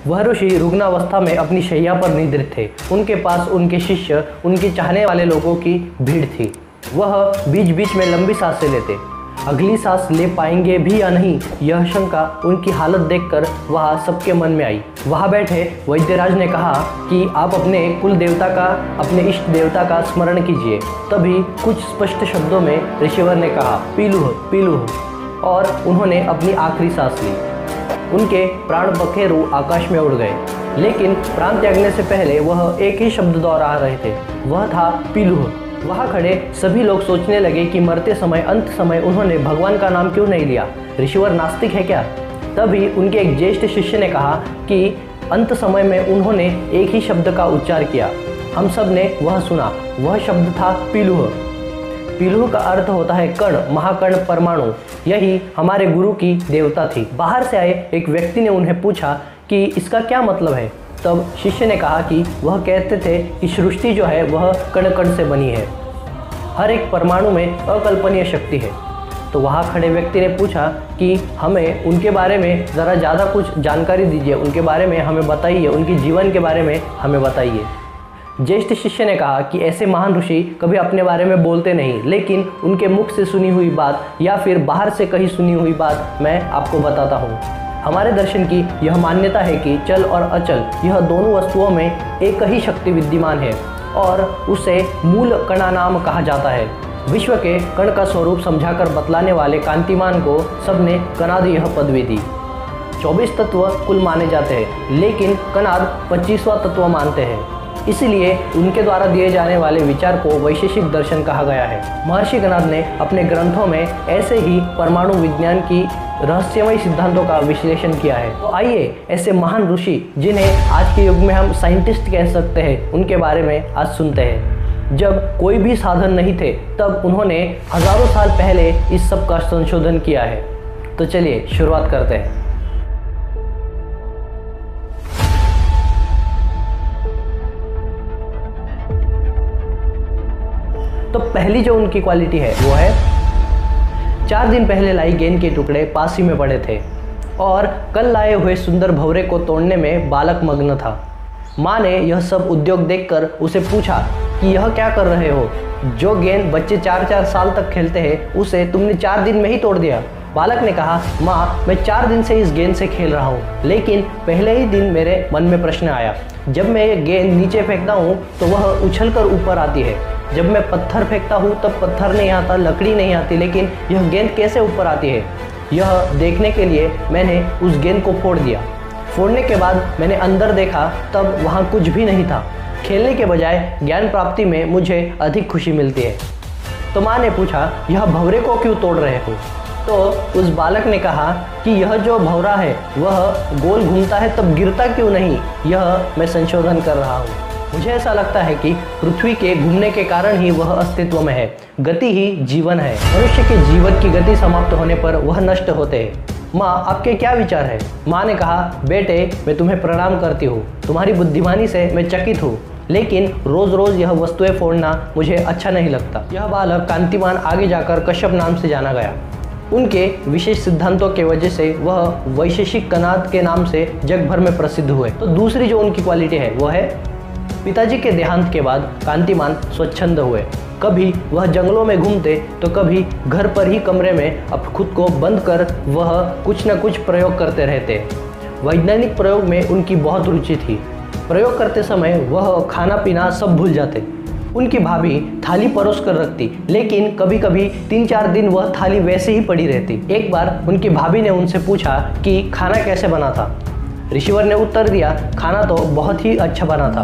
वह ऋषि रुग्णावस्था में अपनी शैया पर निद्रित थे। उनके पास उनके शिष्य, उनकी चाहने वाले लोगों की भीड़ थी। वह बीच बीच में लंबी सांसें लेते। अगली सांस ले पाएंगे भी या नहीं, यह शंका उनकी हालत देखकर वहाँ सबके मन में आई। वहाँ बैठे वैद्यराज ने कहा कि आप अपने कुल देवता का, अपने इष्ट देवता का स्मरण कीजिए। तभी कुछ स्पष्ट शब्दों में ऋषिवर ने कहा, पीलूह पीलूह, और उन्होंने अपनी आखिरी सांस ली। उनके प्राण बखेरू आकाश में उड़ गए, लेकिन प्राण त्यागने से पहले वह एक ही शब्द दोहरा रहे थे, वह था पीलूह। वहाँ खड़े सभी लोग सोचने लगे कि मरते समय, अंत समय उन्होंने भगवान का नाम क्यों नहीं लिया। ऋषिवर नास्तिक है क्या? तभी उनके एक ज्येष्ठ शिष्य ने कहा कि अंत समय में उन्होंने एक ही शब्द का उच्चार किया। हम सब ने वह सुना, वह शब्द था पीलूह। पीलूह का अर्थ होता है कण, महाकण, परमाणु। यही हमारे गुरु की देवता थी। बाहर से आए एक व्यक्ति ने उन्हें पूछा कि इसका क्या मतलब है। तब शिष्य ने कहा कि वह कहते थे कि सृष्टि जो है वह कण कण से बनी है, हर एक परमाणु में अकल्पनीय शक्ति है। तो वहाँ खड़े व्यक्ति ने पूछा कि हमें उनके बारे में ज़रा ज़्यादा कुछ जानकारी दीजिए, उनके बारे में हमें बताइए, उनके जीवन के बारे में हमें बताइए। ज्येष्ठ शिष्य ने कहा कि ऐसे महान ऋषि कभी अपने बारे में बोलते नहीं, लेकिन उनके मुख से सुनी हुई बात या फिर बाहर से कहीं सुनी हुई बात मैं आपको बताता हूँ। हमारे दर्शन की यह मान्यता है कि चल और अचल, यह दोनों वस्तुओं में एक ही शक्ति विद्यमान है और उसे मूल कणानाम कहा जाता है। विश्व के कण का स्वरूप समझाकर बतलाने वाले कांतिमान को सबने कणाद यह पदवी दी। 24 तत्व कुल माने जाते हैं, लेकिन कणाद 25वां तत्व मानते हैं। इसलिए उनके द्वारा दिए जाने वाले विचार को वैशेषिक दर्शन कहा गया है। महर्षि कणाद ने अपने ग्रंथों में ऐसे ही परमाणु विज्ञान की रहस्यमय सिद्धांतों का विश्लेषण किया है। तो आइए ऐसे महान ऋषि, जिन्हें आज के युग में हम साइंटिस्ट कह सकते हैं, उनके बारे में आज सुनते हैं। जब कोई भी साधन नहीं थे, तब उन्होंने हजारों साल पहले इस सब का संशोधन किया है। तो चलिए शुरुआत करते हैं। तो पहली जो उनकी क्वालिटी है वो है 4 दिन पहले लाई गेंद के टुकड़े पास ही में पड़े थे और कल लाए हुए सुंदर भंवरे को तोड़ने में बालक मग्न था। माँ ने यह सब उद्योग देखकर उसे पूछा कि यह क्या कर रहे हो? जो गेंद बच्चे 4-4 साल तक खेलते हैं, उसे तुमने 4 दिन में ही तोड़ दिया। बालक ने कहा, माँ, मैं 4 दिन से इस गेंद से खेल रहा हूँ, लेकिन पहले ही दिन मेरे मन में प्रश्न आया। जब मैं ये गेंद नीचे फेंकता हूँ तो वह उछलकर ऊपर आती है। जब मैं पत्थर फेंकता हूँ तब पत्थर नहीं आता, लकड़ी नहीं आती, लेकिन यह गेंद कैसे ऊपर आती है? यह देखने के लिए मैंने उस गेंद को फोड़ दिया। फोड़ने के बाद मैंने अंदर देखा, तब वहाँ कुछ भी नहीं था। खेलने के बजाय ज्ञान प्राप्ति में मुझे अधिक खुशी मिलती है। तो माँ ने पूछा, यह भंवरे को क्यों तोड़ रहे हो? तो उस बालक ने कहा कि यह जो भंवरा है वह गोल घूमता है, तब गिरता क्यों नहीं? यह मैं संशोधन कर रहा हूँ। मुझे ऐसा लगता है कि पृथ्वी के घूमने के कारण ही वह अस्तित्व में है। गति ही जीवन है। मनुष्य के जीवन की गति समाप्त होने पर वह नष्ट होते हैं। माँ, आपके क्या विचार है? माँ ने कहा, बेटे, मैं तुम्हें प्रणाम करती हूँ। तुम्हारी बुद्धिमानी से मैं चकित हूँ, लेकिन रोज रोज यह वस्तुएं फोड़ना मुझे अच्छा नहीं लगता। यह बालक कांतिमान आगे जाकर कश्यप नाम से जाना गया। उनके विशेष सिद्धांतों के वजह से वह वैशेषिक कणाद के नाम से जग भर में प्रसिद्ध हुए। तो दूसरी जो उनकी क्वालिटी है वो है, पिताजी के देहांत के बाद कांतिमान स्वच्छंद हुए। कभी वह जंगलों में घूमते तो कभी घर पर ही कमरे में अब खुद को बंद कर वह कुछ न कुछ प्रयोग करते रहते। वैज्ञानिक प्रयोग में उनकी बहुत रुचि थी। प्रयोग करते समय वह खाना पीना सब भूल जाते। उनकी भाभी थाली परोस कर रखती, लेकिन कभी कभी 3-4 दिन वह थाली वैसे ही पड़ी रहती। एक बार उनकी भाभी ने उनसे पूछा कि खाना कैसे बना था। ऋषिवर ने उत्तर दिया, खाना तो बहुत ही अच्छा बना था।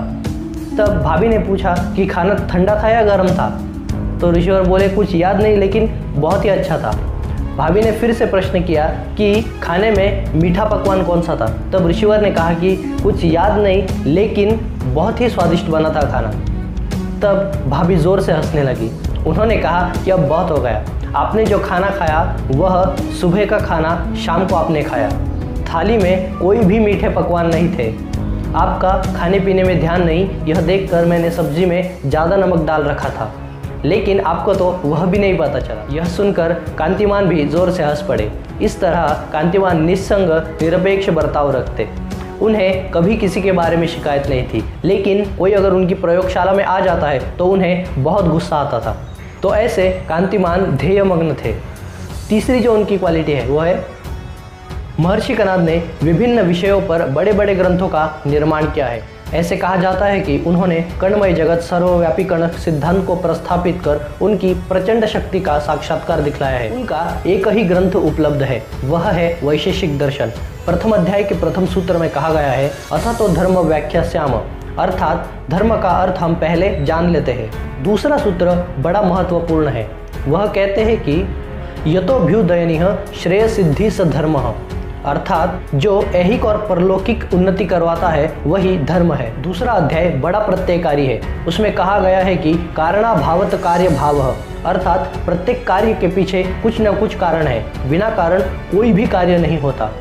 तब भाभी ने पूछा कि खाना ठंडा था या गर्म था? तो ऋषिवर बोले, कुछ याद नहीं, लेकिन बहुत ही अच्छा था। भाभी ने फिर से प्रश्न किया कि खाने में मीठा पकवान कौन सा था? तब ऋषिवर ने कहा कि कुछ याद नहीं, लेकिन बहुत ही स्वादिष्ट बना था खाना। तब भाभी जोर से हंसने लगी। उन्होंने कहा कि अब बहुत हो गया, आपने जो खाना खाया वह सुबह का खाना शाम को आपने खाया। थाली में कोई भी मीठे पकवान नहीं थे। आपका खाने पीने में ध्यान नहीं, यह देखकर मैंने सब्जी में ज़्यादा नमक डाल रखा था, लेकिन आपको तो वह भी नहीं पता चला। यह सुनकर कांतिमान भी जोर से हंस पड़े। इस तरह कांतिमान निस्संग निरपेक्ष बर्ताव रखते। उन्हें कभी किसी के बारे में शिकायत नहीं थी, लेकिन कोई अगर उनकी प्रयोगशाला में आ जाता है तो उन्हें बहुत गुस्सा आता था। तो ऐसे कांतिमान ध्येयमग्न थे। तीसरी जो उनकी क्वालिटी है वो है महर्षि कणाद ने विभिन्न विषयों पर बड़े बड़े ग्रंथों का निर्माण किया है। ऐसे कहा जाता है कि उन्होंने कर्णमय जगत सर्वव्यापी कण सिद्धांत को प्रस्थापित कर उनकी प्रचंड शक्ति का साक्षात्कार दिखलाया है। उनका एक ही ग्रंथ उपलब्ध है, वह है वैशेषिक दर्शन। प्रथम अध्याय के प्रथम सूत्र में कहा गया है, अथ तो धर्म व्याख्यास्याम, अर्थात धर्म का अर्थ हम पहले जान लेते हैं। दूसरा सूत्र बड़ा महत्वपूर्ण है, वह कहते हैं कि यतोभ्युदयनीय श्रेय सिद्धि स धर्म, अर्थात जो ऐहिक और परलौकिक उन्नति करवाता है वही धर्म है। दूसरा अध्याय बड़ा प्रत्ययकारी है, उसमें कहा गया है कि कारणाभावत कार्य भाव, अर्थात प्रत्येक कार्य के पीछे कुछ न कुछ कारण है, बिना कारण कोई भी कार्य नहीं होता।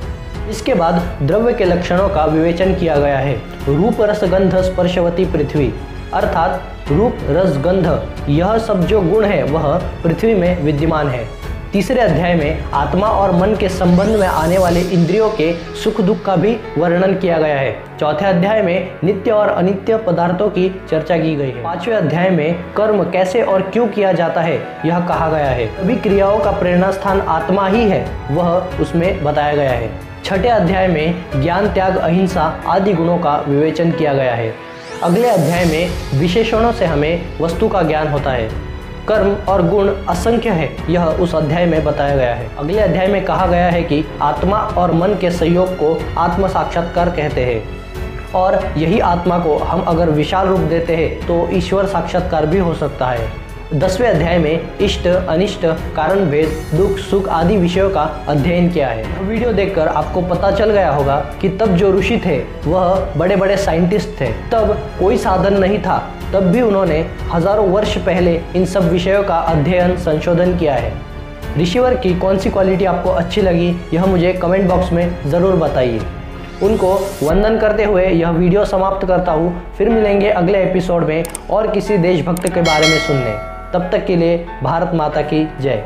इसके बाद द्रव्य के लक्षणों का विवेचन किया गया है। रूप रस गंध स्पर्शवती पृथ्वी, अर्थात रूप रस गंध यह सब जो गुण है वह पृथ्वी में विद्यमान है। तीसरे अध्याय में आत्मा और मन के संबंध में आने वाले इंद्रियों के सुख दुख का भी वर्णन किया गया है। चौथे अध्याय में नित्य और अनित्य पदार्थों की चर्चा की गई है। पांचवें अध्याय में कर्म कैसे और क्यों किया जाता है यह कहा गया है। सभी क्रियाओं का प्रेरणा स्थान आत्मा ही है, वह उसमें बताया गया है। छठे अध्याय में ज्ञान त्याग अहिंसा आदि गुणों का विवेचन किया गया है। अगले अध्याय में विशेषणों से हमें वस्तु का ज्ञान होता है। कर्म और गुण असंख्य है, यह उस अध्याय में बताया गया है। अगले अध्याय में कहा गया है कि आत्मा और मन के संयोग को आत्म साक्षात्कार कहते हैं, और यही आत्मा को हम अगर विशाल रूप देते हैं तो ईश्वर साक्षात्कार भी हो सकता है। 10वें अध्याय में इष्ट अनिष्ट कारण भेद दुख सुख आदि विषयों का अध्ययन किया है। यह वीडियो देखकर आपको पता चल गया होगा कि तब जो ऋषि थे वह बड़े बड़े साइंटिस्ट थे, तब कोई साधन नहीं था, तब भी उन्होंने हजारों वर्ष पहले इन सब विषयों का अध्ययन संशोधन किया है। ऋषिवर की कौन सी क्वालिटी आपको अच्छी लगी यह मुझे कमेंट बॉक्स में ज़रूर बताइए। उनको वंदन करते हुए यह वीडियो समाप्त करता हूँ। फिर मिलेंगे अगले एपिसोड में और किसी देशभक्त के बारे में सुनने। तब तक के लिए भारत माता की जय।